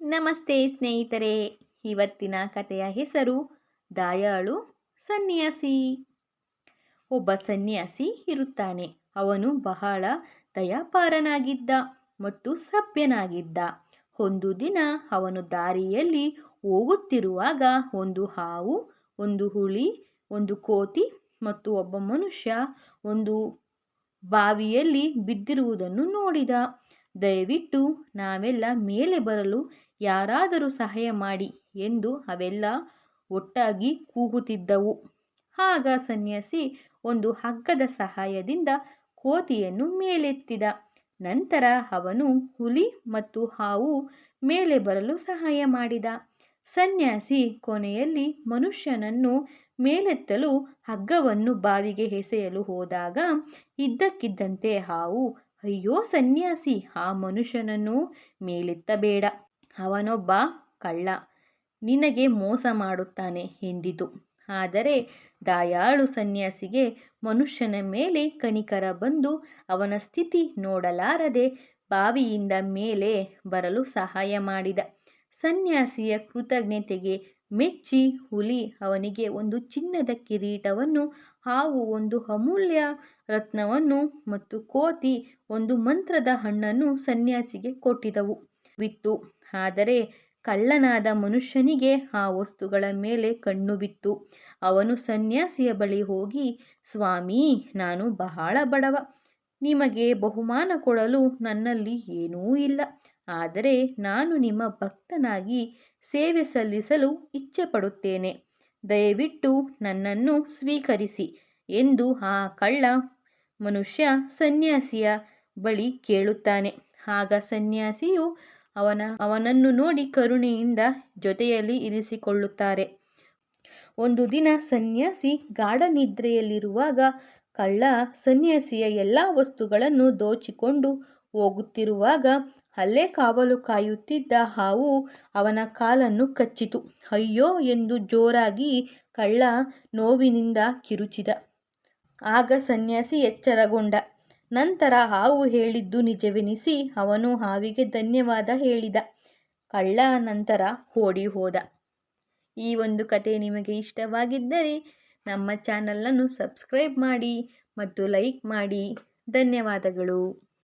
ನಮಸ್ತೆ ಸ್ನೇಹಿತರೆ. ಇವತ್ತಿನ ಕಥೆಯ ಹೆಸರು ದಯಾಳು ಸನ್ಯಾಸಿ. ಒಬ್ಬ ಸನ್ಯಾಸಿ ಇರುತ್ತಾನೆ. ಅವನು ಬಹಳ ದಯಾಪಾರನಾಗಿದ್ದ ಮತ್ತು ಸಭ್ಯನಾಗಿದ್ದ. ಒಂದು ದಿನ ಅವನು ದಾರಿಯಲ್ಲಿ ಹೋಗುತ್ತಿರುವಾಗ ಒಂದು ಹಾವು, ಒಂದು ಹುಲಿ, ಒಂದು ಕೋತಿ ಮತ್ತು ಒಬ್ಬ ಮನುಷ್ಯ ಒಂದು ಬಾವಿಯಲ್ಲಿ ಬಿದ್ದಿರುವುದನ್ನು ನೋಡಿದ. ದಯವಿಟ್ಟು ನಾವೆಲ್ಲ ಮೇಲೆ ಬರಲು ಯಾರಾದರೂ ಸಹಾಯ ಮಾಡಿ ಎಂದು ಅವೆಲ್ಲ ಒಟ್ಟಾಗಿ ಕೂಗುತ್ತಿದ್ದವು. ಆಗ ಸನ್ಯಾಸಿ ಒಂದು ಹಗ್ಗದ ಸಹಾಯದಿಂದ ಕೋತಿಯನ್ನು ಮೇಲೆತ್ತಿದ. ನಂತರ ಅವನು ಹುಲಿ ಮತ್ತು ಹಾವು ಮೇಲೆ ಬರಲು ಸಹಾಯ ಮಾಡಿದ. ಸನ್ಯಾಸಿ ಕೊನೆಯಲ್ಲಿ ಮನುಷ್ಯನನ್ನು ಮೇಲೆತ್ತಲು ಹಗ್ಗವನ್ನು ಬಾವಿಗೆ ಎಸೆಯಲು ಹೋದಾಗ ಇದ್ದಕ್ಕಿದ್ದಂತೆ ಹಾವು, ಅಯ್ಯೋ ಸನ್ಯಾಸಿ, ಆ ಮನುಷ್ಯನನ್ನು ಮೇಲೆತ್ತಬೇಡ, ಅವನೊಬ್ಬ ಕಳ್ಳ, ನಿನಗೆ ಮೋಸ ಮಾಡುತ್ತಾನೆ ಎಂದಿತು. ಆದರೆ ದಯಾಳು ಸನ್ಯಾಸಿಗೆ ಮನುಷ್ಯನ ಮೇಲೆ ಕನಿಕರ ಬಂದು ಅವನ ಸ್ಥಿತಿ ನೋಡಲಾರದೆ ಬಾವಿಯಿಂದ ಮೇಲೆ ಬರಲು ಸಹಾಯ ಮಾಡಿದ. ಸನ್ಯಾಸಿಯ ಕೃತಜ್ಞತೆಗೆ ಮೆಚ್ಚಿ ಹುಲಿ ಅವನಿಗೆ ಒಂದು ಚಿನ್ನದ ಕಿರೀಟವನ್ನು, ಹಾವು ಒಂದು ಅಮೂಲ್ಯ ರತ್ನವನ್ನು ಮತ್ತು ಕೋತಿ ಒಂದು ಮಂತ್ರದ ಹಣ್ಣನ್ನು ಸನ್ಯಾಸಿಗೆ ಕೊಟ್ಟಿದ್ದವು ಬಿತ್ತು. ಆದರೆ ಕಳ್ಳನಾದ ಮನುಷ್ಯನಿಗೆ ಆ ವಸ್ತುಗಳ ಮೇಲೆ ಕಣ್ಣು ಬಿತ್ತು. ಅವನು ಸನ್ಯಾಸಿಯ ಬಳಿ ಹೋಗಿ, ಸ್ವಾಮಿ, ನಾನು ಬಹಳ ಬಡವ, ನಿಮಗೆ ಬಹುಮಾನ ಕೊಡಲು ನನ್ನಲ್ಲಿ ಏನೂ ಇಲ್ಲ. ಆದರೆ ನಾನು ನಿಮ್ಮ ಭಕ್ತನಾಗಿ ಸೇವೆ ಸಲ್ಲಿಸಲು ಇಚ್ಛೆಪಡುತ್ತೇನೆ. ದಯವಿಟ್ಟು ನನ್ನನ್ನು ಸ್ವೀಕರಿಸಿ ಎಂದು ಆ ಕಳ್ಳ ಮನುಷ್ಯ ಸನ್ಯಾಸಿಯ ಬಳಿ ಕೇಳುತ್ತಾನೆ. ಆಗ ಸನ್ಯಾಸಿಯು ಅವನನ್ನು ನೋಡಿ ಕರುಣೆಯಿಂದ ಜೊತೆಯಲ್ಲಿ ಇರಿಸಿಕೊಳ್ಳುತ್ತಾರೆ. ಒಂದು ದಿನ ಸನ್ಯಾಸಿ ಗಾಢ ನಿದ್ರೆಯಲ್ಲಿರುವಾಗ ಕಳ್ಳ ಸನ್ಯಾಸಿಯ ಎಲ್ಲ ವಸ್ತುಗಳನ್ನು ದೋಚಿಕೊಂಡು ಹೋಗುತ್ತಿರುವಾಗ ಅಲ್ಲೇ ಕಾವಲು ಕಾಯುತ್ತಿದ್ದ ಹಾವು ಅವನ ಕಾಲನ್ನು ಕಚ್ಚಿತು. ಅಯ್ಯೋ ಎಂದು ಜೋರಾಗಿ ಕಳ್ಳ ನೋವಿನಿಂದ ಕಿರುಚಿದ. ಆಗ ಸನ್ಯಾಸಿ ಎಚ್ಚರಗೊಂಡ. ನಂತರ ಹಾವು ಹೇಳಿದ್ದು ನಿಜವೆನಿಸಿ ಅವನು ಹಾವಿಗೆ ಧನ್ಯವಾದ ಹೇಳಿದ. ಕಳ್ಳ ನಂತರ ಓಡಿ ಹೋದ. ಈ ಒಂದು ಕತೆ ನಿಮಗೆ ಇಷ್ಟವಾಗಿದ್ದರೆ ನಮ್ಮ ಚಾನಲನ್ನು ಸಬ್ಸ್ಕ್ರೈಬ್ ಮಾಡಿ ಮತ್ತು ಲೈಕ್ ಮಾಡಿ. ಧನ್ಯವಾದಗಳು.